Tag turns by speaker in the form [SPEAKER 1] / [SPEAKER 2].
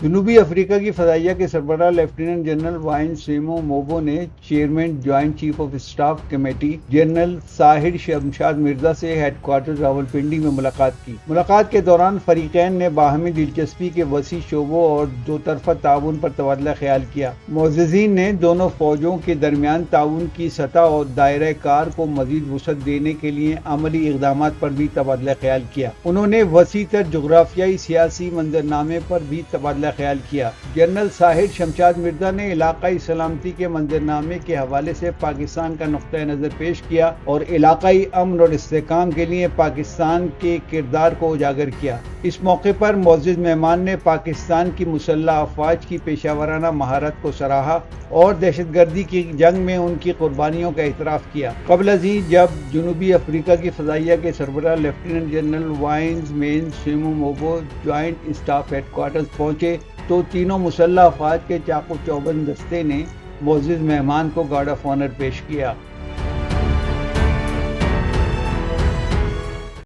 [SPEAKER 1] جنوبی افریقہ کی فضائیہ کے سربراہ لیفٹیننٹ جنرل وائن سیمو موبو نے chairman joint chief of staff committee general Sahir Shamshad Mirza سے ہیڈ کوارٹر راولپنڈی میں ملاقات کی۔ ملاقات کے دوران فریقین نے باہمی دلچسپی کے وسیع شعبوں اور دو طرفہ تعاون پر تبادلہ خیال کیا۔ معززین نے دونوں فوجوں کے درمیان تعاون کی سطح اور دائرہ کار کو مزید وسعت دینے کے لیے عملی اقدامات پر بھی تبادلہ خیال کیا۔ انہوں نے وسیع تر جغرافیائی سیاسی منظرنامے پر بھی تبادلہ خیال کیا۔ جنرل ساحر شمشاد مرزا نے علاقائی سلامتی کے منظرنامے کے حوالے سے پاکستان کا نقطہ نظر پیش کیا اور علاقائی امن اور استحکام کے لیے پاکستان کے کردار کو اجاگر کیا۔ اس موقع پر معزز مہمان نے پاکستان کی مسلح افواج کی پیشہ ورانہ مہارت کو سراہا اور دہشت گردی کی جنگ میں ان کی قربانیوں کا اعتراف کیا۔ قبل ازیں جب جنوبی افریقہ کی فضائیہ کے سربراہ لیفٹیننٹ جنرل وائن مین سیمو موبو جوائنٹ اسٹاف ہیڈ کوارٹرز پہنچے تو تینوں مسلح افواج کے چاق و چوبند دستے نے معزز مہمان کو گارڈ آف آنر پیش کیا۔